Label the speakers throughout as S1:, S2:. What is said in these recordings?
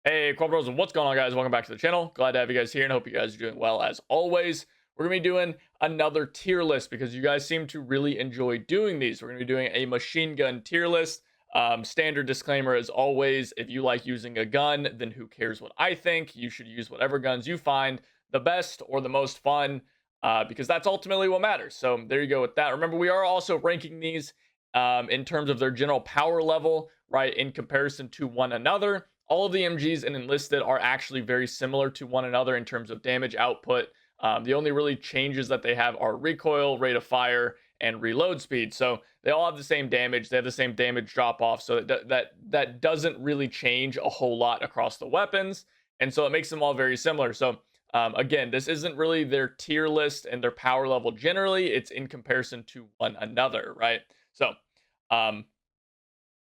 S1: Hey, Club Bros, and what's going on, guys? Welcome back to the channel. Glad to have you guys here and hope you guys are doing well as always. We're going to be doing another tier list because you guys seem to really enjoy doing these. We're going to be doing a machine gun tier list. Standard disclaimer as always, if you like using a gun, then who cares what I think? You should use whatever guns you find the best or the most fun because that's ultimately what matters. So there you go with that. Remember, we are also ranking these in terms of their general power level, right, in comparison to one another. All of the MGs and Enlisted are actually very similar to one another in terms of damage output. The only really changes that they have are recoil, rate of fire, and reload speed. So they all have the same damage. They have the same damage drop off. So that doesn't really change a whole lot across the weapons, and so it makes them all very similar. So again, this isn't really their tier list and their power level generally. It's in comparison to one another, right? So um,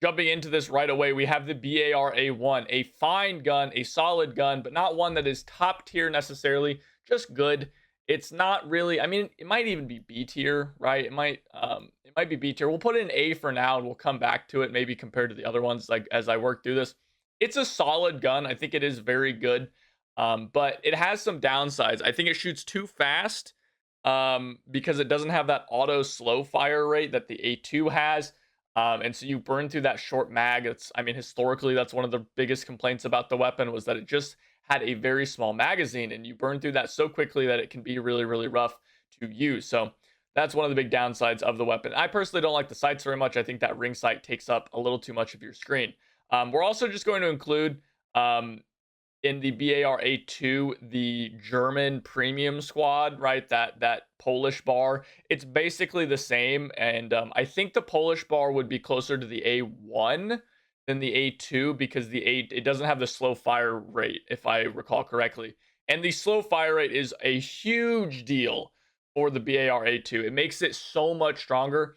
S1: jumping into this right away, we have the BAR A1, a fine gun, a solid gun, but not one that is top tier necessarily, just good. It's not really, I mean, it might even be B tier, right? It might be B tier. We'll put it in A for now and we'll come back to it maybe compared to the other ones like as I work through this. It's a solid gun. I think it is very good. But it has some downsides. I think it shoots too fast because it doesn't have that auto slow fire rate that the A2 has. And so you burn through that short mag. I mean, historically, that's one of the biggest complaints about the weapon was that it just had a very small magazine, and you burn through that so quickly that it can be really, really rough to use. So that's one of the big downsides of the weapon. I personally don't like the sights very much. I think that ring sight takes up a little too much of your screen. We're also just going to include in the BAR-A2, the German premium squad, right? That Polish bar. It's basically the same, and I think the Polish bar would be closer to the A1 than the A2 because it doesn't have the slow fire rate, if I recall correctly. And the slow fire rate is a huge deal for the BAR-A2. It makes it so much stronger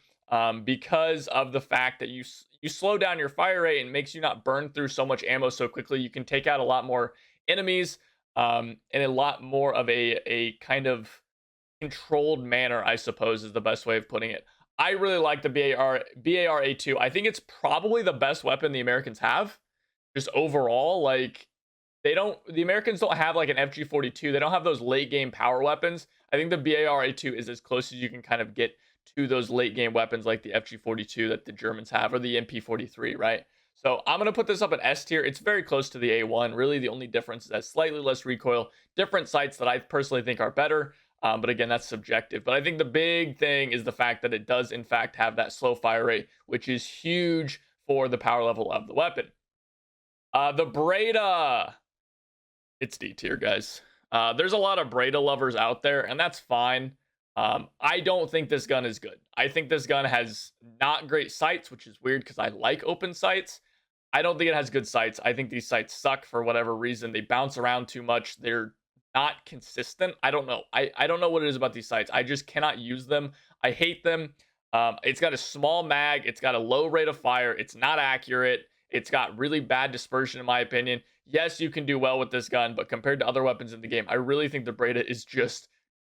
S1: because of the fact that you slow down your fire rate and makes you not burn through so much ammo so quickly. You can take out a lot more enemies in a lot more of a kind of controlled manner, I suppose is the best way of putting it. I really like the BAR-A2. I think it's probably the best weapon the Americans have. Just overall, like the Americans don't have like an FG42. They don't have those late game power weapons. I think the BAR-A2 is as close as you can kind of get to those late game weapons like the FG42 that the Germans have or the MP43, right? So I'm going to put this up at S tier. It's very close to the A1. Really, the only difference is that slightly less recoil, different sights that I personally think are better. But again, that's subjective. But I think the big thing is the fact that it does, in fact, have that slow fire rate, which is huge for the power level of the weapon. The Breda. It's D tier, guys. There's a lot of Breda lovers out there, and that's fine. I don't think this gun is good. I think this gun has not great sights, which is weird because I like open sights. I don't think it has good sights. I think these sights suck for whatever reason. They bounce around too much. They're not consistent. I don't know. I don't know what it is about these sights. I just cannot use them. I hate them. It's got a small mag. It's got a low rate of fire. It's not accurate. It's got really bad dispersion, in my opinion. Yes, you can do well with this gun, but compared to other weapons in the game, I really think the Breda is just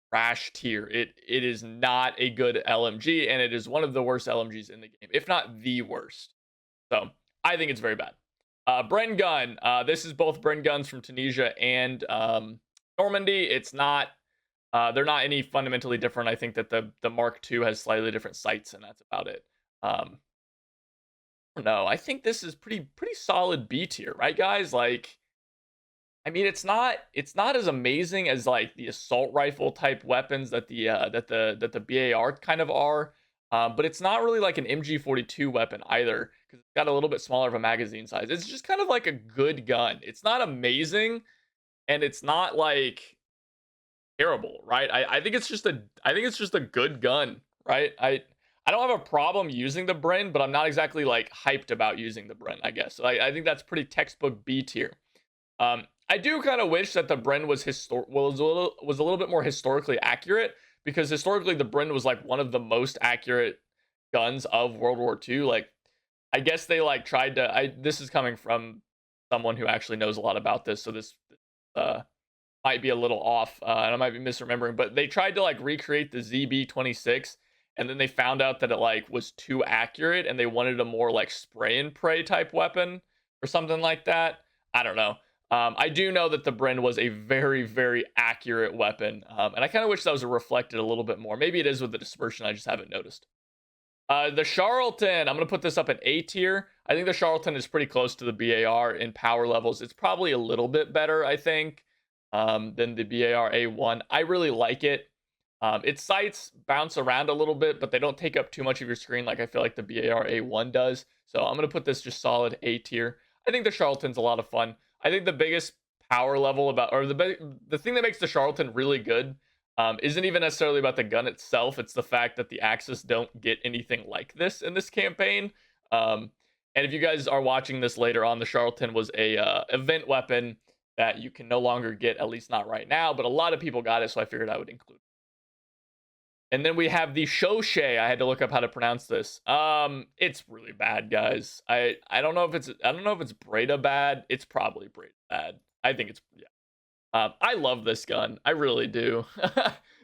S1: trash tier. It is not a good LMG, and it is one of the worst LMGs in the game, if not the worst. So I think it's very bad. Bren gun. This is both Bren guns from Tunisia and Normandy. It's not. They're not any fundamentally different. I think that the Mark II has slightly different sights, and that's about it. No, I think this is pretty solid B tier, right, guys? Like, I mean, it's not as amazing as like the assault rifle type weapons that the BAR kind of are, but it's not really like an MG42 weapon either because it's got a little bit smaller of a magazine size. It's just kind of like a good gun. It's not amazing, and it's not like terrible, right? I think it's just a good gun, right? I don't have a problem using the Bren, but I'm not exactly like hyped about using the Bren, I guess. So I think that's pretty textbook B tier. I do kind of wish that the Bren was a little bit more historically accurate because historically the Bren was like one of the most accurate guns of World War II. Like, I guess they like tried to. This is coming from someone who actually knows a lot about this, so this might be a little off, and I might be misremembering. But they tried to like recreate the ZB-26, and then they found out that it like was too accurate, and they wanted a more like spray and pray type weapon or something like that. I don't know. I do know that the Bren was a very, very accurate weapon, and I kind of wish that was reflected a little bit more. Maybe it is with the dispersion, I just haven't noticed. The Charlton, I'm going to put this up at A tier. I think the Charlton is pretty close to the BAR in power levels. It's probably a little bit better, I think, than the BAR A1. I really like it. Its sights bounce around a little bit, but they don't take up too much of your screen like I feel like the BAR A1 does. So I'm going to put this just solid A tier. I think the Charlton's a lot of fun. I think the biggest power level about, or the thing that makes the Charlton really good isn't even necessarily about the gun itself. It's the fact that the Axis don't get anything like this in this campaign. And if you guys are watching this later on, the Charlton was a event weapon that you can no longer get, at least not right now, but a lot of people got it, so I figured I would include it. And then we have the Shoshay. I had to look up how to pronounce this. It's really bad, guys. I don't know if it's Breda bad. It's probably Breda bad. I think it's, yeah. I love this gun. I really do.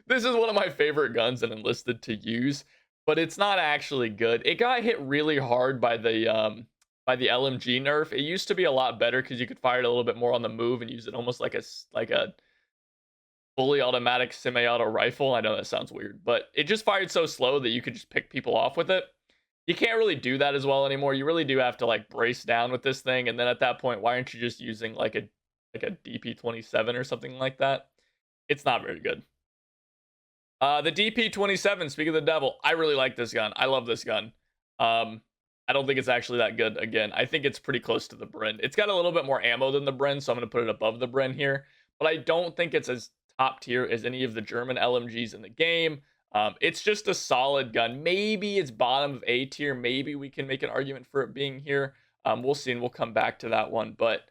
S1: This is one of my favorite guns in Enlisted to use, but it's not actually good. It got hit really hard by the LMG nerf. It used to be a lot better because you could fire it a little bit more on the move and use it almost like a fully automatic semi-auto rifle. I know that sounds weird, but it just fired so slow that you could just pick people off with it. You can't really do that as well anymore. You really do have to like brace down with this thing, and then at that point, why aren't you just using like a DP-27 or something like that? It's not very good. The DP-27, speak of the devil, I really like this gun. I love this gun. I don't think it's actually that good. Again, I think it's pretty close to the Bren. It's got a little bit more ammo than the Bren, so I'm going to put it above the Bren here. But I don't think it's as top tier as any of the German LMGs in the game. It's just a solid gun. Maybe it's bottom of A tier. Maybe we can make an argument for it being here. We'll see, and we'll come back to that one. But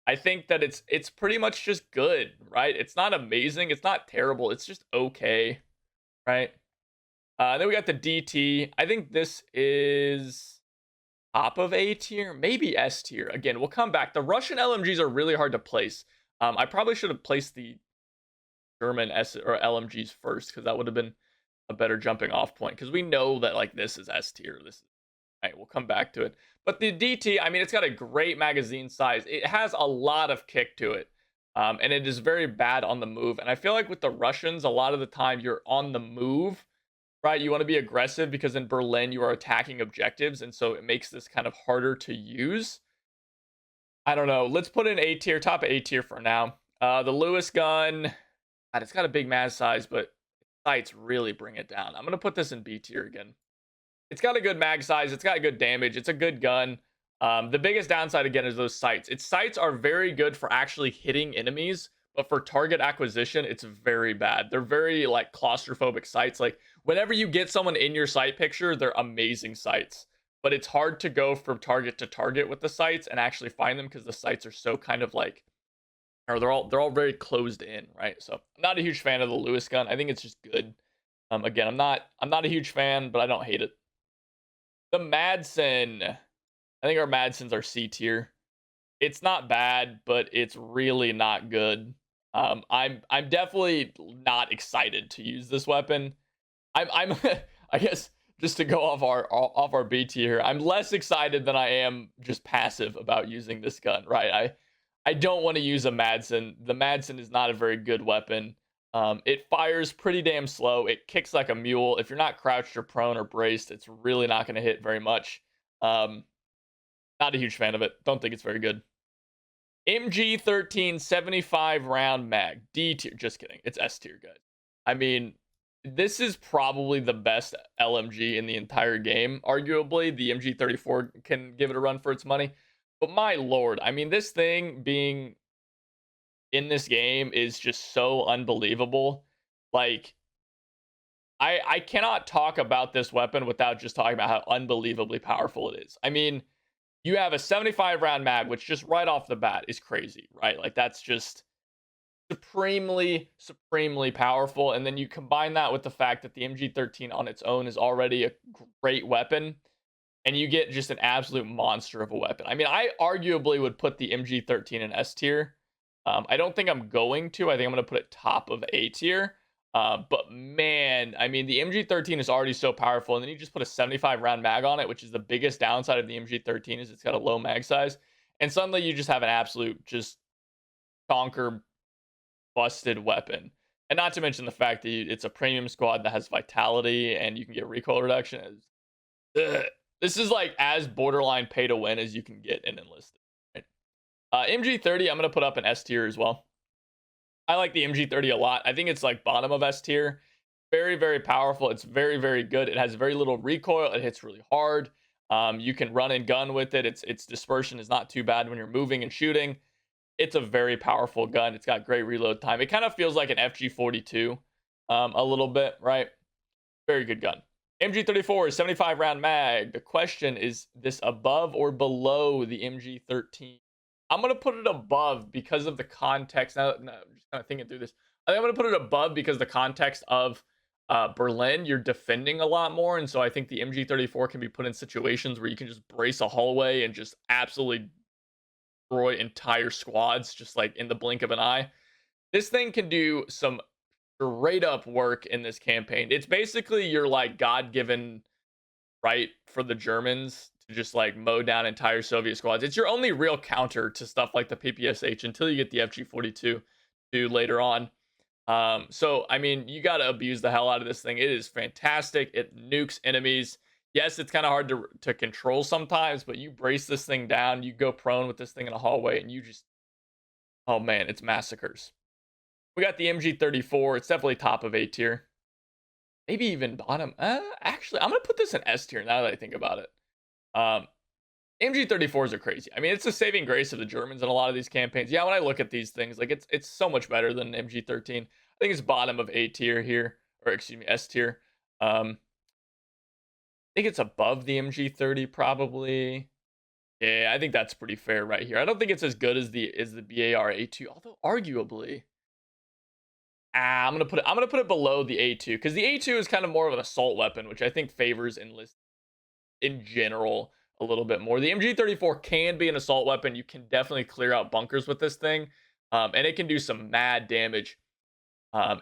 S1: I think that it's pretty much just good, right? It's not amazing. It's not terrible. It's just okay, right? Then we got the DT. I think this is top of A tier, maybe S tier. Again, we'll come back. The Russian LMGs are really hard to place. I probably should have placed the German S or LMGs first, because that would have been a better jumping off point, because we know that like this is S tier. This is right. We'll come back to it. But the DT, I mean, it's got a great magazine size. It has a lot of kick to it. And it is very bad on the move. And I feel like with the Russians, a lot of the time you're on the move, right? You want to be aggressive because in Berlin you are attacking objectives, and so it makes this kind of harder to use. I don't know. Let's put in A tier, top A tier for now. The Lewis gun, God, it's got a big mag size, but sights really bring it down. I'm going to put this in B tier again. It's got a good mag size. It's got good damage. It's a good gun. The biggest downside, again, is those sights. Its sights are very good for actually hitting enemies, but for target acquisition, it's very bad. They're very, like, claustrophobic sights. Like, whenever you get someone in your sight picture, they're amazing sights. But it's hard to go from target to target with the sights and actually find them because the sights are so kind of like, or they're all very closed in, right? So I'm not a huge fan of the Lewis gun. I think it's just good. Again, I'm not a huge fan, but I don't hate it. The Madsen, I think our Madsens are C tier. It's not bad, but it's really not good. I'm definitely not excited to use this weapon. I'm I guess just to go off our B tier, I'm less excited than I am just passive about using this gun, right? I don't want to use a Madsen. The Madsen is not a very good weapon. It fires pretty damn slow. It kicks like a mule. If you're not crouched or prone or braced, it's really not going to hit very much. Not a huge fan of it. Don't think it's very good. MG13 75 round mag. D tier. Just kidding. It's S tier, guys. I mean, this is probably the best LMG in the entire game. Arguably, the MG34 can give it a run for its money. But my lord, I mean, this thing being in this game is just so unbelievable. Like, I cannot talk about this weapon without just talking about how unbelievably powerful it is. I mean, you have a 75 round mag, which just right off the bat is crazy, right? Like, that's just supremely powerful. And then you combine that with the fact that the MG13 on its own is already a great weapon, and you get just an absolute monster of a weapon. I mean, I arguably would put the MG13 in S tier. I don't think I'm going to. I think I'm going to put it top of A tier. But man, I mean, the MG13 is already so powerful, and then you just put a 75 round mag on it, which is the biggest downside of the MG13 is it's got a low mag size, and suddenly you just have an absolute just conquer busted weapon. And not to mention the fact that it's a premium squad that has vitality and you can get recoil reduction. Ugh. This is like as borderline pay to win as you can get in Enlisted. Right? MG30, I'm going to put up an S tier as well. I like the MG30 a lot. I think it's like bottom of S tier. Very, very powerful. It's very, very good. It has very little recoil. It hits really hard. You can run and gun with it. Its dispersion is not too bad when you're moving and shooting. It's a very powerful gun. It's got great reload time. It kind of feels like an FG42 a little bit, right? Very good gun. MG34 is 75 round mag. The question is this above or below the MG13? I'm going to put it above because of the context. Now, I'm just kind of thinking through this. I think I'm going to put it above because the context of Berlin, you're defending a lot more. And so I think the MG34 can be put in situations where you can just brace a hallway and just absolutely destroy entire squads just like in the blink of an eye. This thing can do some straight up work in this campaign. It's basically your like God-given right for the Germans to just like mow down entire Soviet squads. It's your only real counter to stuff like the PPSH until you get the FG42 to later on. So I mean, you got to abuse the hell out of this thing. It is fantastic. It nukes enemies. Yes, it's kind of hard to control sometimes, but you brace this thing down, you go prone with this thing in a hallway, and you just, oh man, it's massacres. We got the MG34. It's definitely top of A tier. Maybe even bottom. Actually, I'm going to put this in S tier now that I think about it. MG34s are crazy. I mean, it's a saving grace of the Germans in a lot of these campaigns. Yeah, when I look at these things, like it's so much better than MG13. I think it's bottom of A tier here, or excuse me, S tier. I think it's above the MG30 probably. Yeah, I think that's pretty fair right here. I don't think it's as good as the BAR A2, although arguably. I'm gonna put it below the A2 because the A2 is kind of more of an assault weapon, which I think favors Enlist in general a little bit more. The MG34 can be an assault weapon. You can definitely clear out bunkers with this thing, and it can do some mad damage.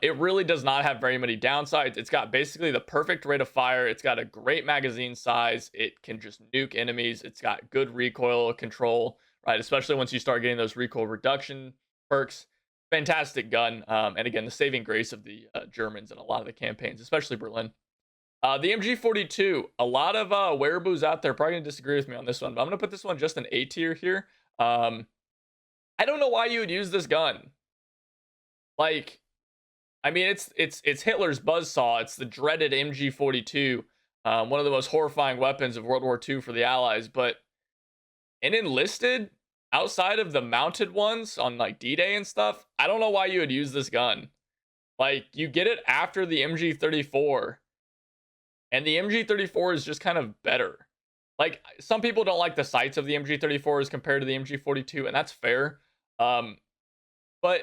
S1: It really does not have very many downsides. It's got basically the perfect rate of fire. It's got a great magazine size. It can just nuke enemies. It's got good recoil control, right? Especially once you start getting those recoil reduction perks. Fantastic gun. And again, the saving grace of the Germans in a lot of the campaigns, especially Berlin. The MG42, a lot of wereaboos out there probably going to disagree with me on this one, but I'm going to put this one just an A tier here. I don't know why you would use this gun. Like, I mean, it's Hitler's buzzsaw. It's the dreaded MG42, one of the most horrifying weapons of World War II for the Allies. But in Enlisted, outside of the mounted ones on like D-Day and stuff, I don't know why you would use this gun. Like, you get it after the MG34, and the MG34 is just kind of better. Like, some people don't like the sights of the MG34 as compared to the MG42, and that's fair. But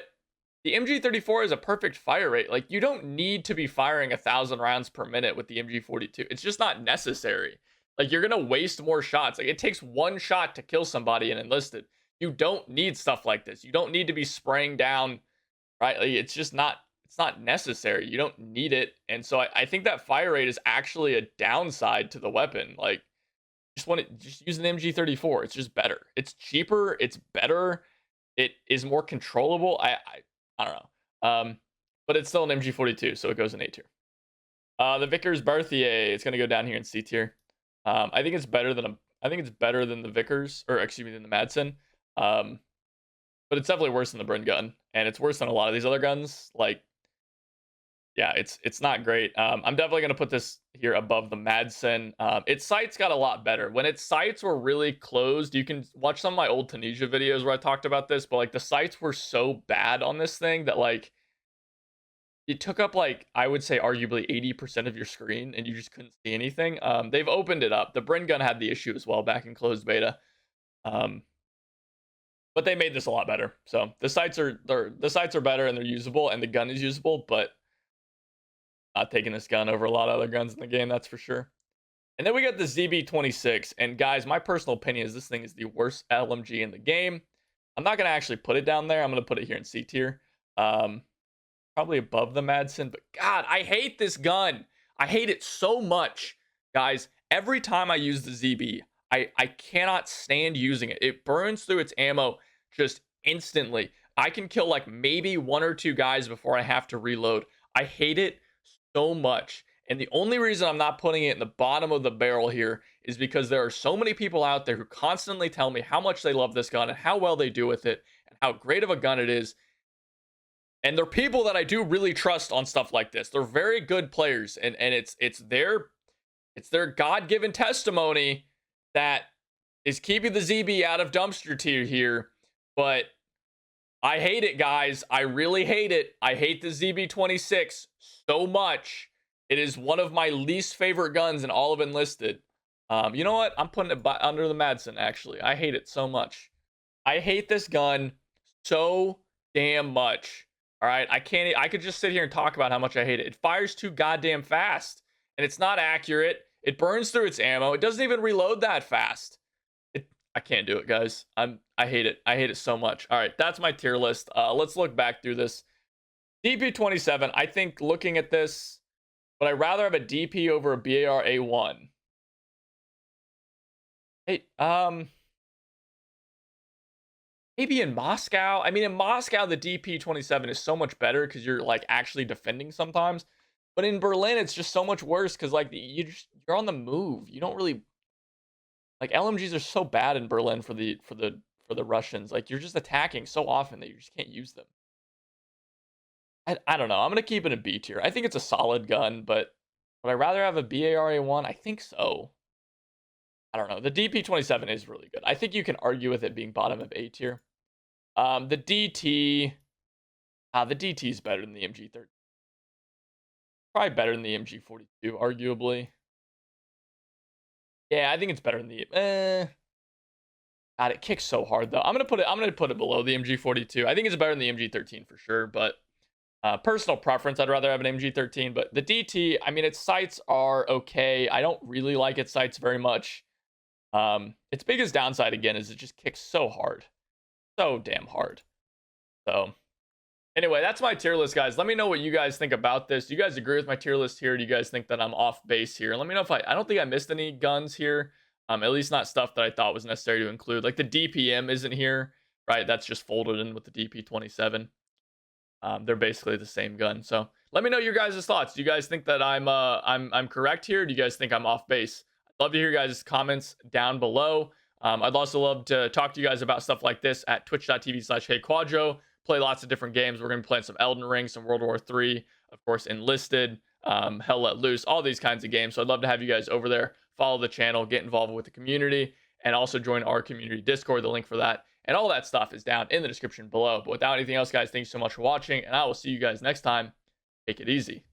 S1: the MG34 is a perfect fire rate. Like, you don't need to be firing 1,000 rounds per minute with the MG42. It's just not necessary. Like, you're going to waste more shots. Like, it takes one shot to kill somebody in Enlisted. You don't need stuff like this. You don't need to be spraying down, right? Like, it's just not, it's not necessary. You don't need it. And so I think that fire rate is actually a downside to the weapon. Like, just use an MG34. It's just better. It's cheaper. It's better. It is more controllable. I don't know. But it's still an MG42, so it goes in A tier. The Vickers Berthier, it's gonna go down here in C tier. I think it's better than the Vickers, or excuse me, than the Madsen. But it's definitely worse than the Bren gun, and it's worse than a lot of these other guns. Like, yeah, it's not great. I'm definitely gonna put this here above the Madsen. Its sights got a lot better. When its sights were really closed, you can watch some of my old Tunisia videos where I talked about this, but like the sights were so bad on this thing that like it took up like, I would say arguably 80% of your screen and you just couldn't see anything. They've opened it up. The Bren gun had the issue as well back in closed beta. But they made this a lot better. So the sights are better and they're usable and the gun is usable, but not taking this gun over a lot of other guns in the game, that's for sure. And then we got the ZB26. And guys, my personal opinion is this thing is the worst LMG in the game. I'm not going to actually put it down there. I'm going to put it here in C tier. Probably above the Madsen. But God, I hate this gun. I hate it so much. Guys, every time I use the ZB, I cannot stand using it. It burns through its ammo just instantly. I can kill like maybe 1 or 2 guys before I have to reload. I hate it so much. And the only reason I'm not putting it in the bottom of the barrel here is because there are so many people out there who constantly tell me how much they love this gun and how well they do with it and how great of a gun it is. And they're people that I do really trust on stuff like this. They're very good players, and it's their God-given testimony that is keeping the ZB out of dumpster tier here. But I hate it, guys. I really hate it. I hate the ZB26 so much. It is one of my least favorite guns in all of Enlisted. You know what? I'm putting it under the Madsen, actually. I hate it so much. I hate this gun so damn much. All right, I could just sit here and talk about how much I hate it. It fires too goddamn fast, and it's not accurate. It burns through its ammo. It doesn't even reload that fast. I can't do it, guys. I hate it. I hate it so much. All right, that's my tier list. Let's look back through this. DP27, I think looking at this, would I rather have a DP over a BAR A1? Hey, maybe in Moscow. I mean, in Moscow, the DP27 is so much better because you're like actually defending sometimes. But in Berlin, it's just so much worse because like you're on the move. You don't really like LMGs are so bad in Berlin for the Russians. Like you're just attacking so often that you just can't use them. I don't know. I'm gonna keep it a B tier. I think it's a solid gun, but would I rather have a BAR A1? I think so. I don't know. The DP27 is really good. I think you can argue with it being bottom of A tier. The DT is better than the MG30. Probably better than the MG42, arguably. Yeah, I think it's better than the. God, it kicks so hard though. I'm gonna put it below the MG42. I think it's better than the MG13 for sure, but personal preference, I'd rather have an MG13. But the DT, I mean, its sights are okay. I don't really like its sights very much. Its biggest downside again is it just kicks so hard, so damn hard. So anyway, that's my tier list, guys. Let me know what you guys think about this. Do you guys agree with my tier list here? Do you guys think that I'm off base here? Let me know if I don't think I missed any guns here. At least not stuff that I thought was necessary to include. Like the DPM isn't here, right? That's just folded in with the DP27. They're basically the same gun. So let me know your guys' thoughts. Do you guys think that I'm correct here? Do you guys think I'm off base? I'd love to hear your guys' comments down below. I'd also love to talk to you guys about stuff like this at twitch.tv/HeyQuadro. Play lots of different games. We're going to be playing some Elden Ring, some World War III, of course, Enlisted, Hell Let Loose, all these kinds of games. So I'd love to have you guys over there. Follow the channel, get involved with the community, and also join our community Discord. The link for that and all that stuff is down in the description below. But without anything else, guys, thank you so much for watching, and I will see you guys next time. Take it easy.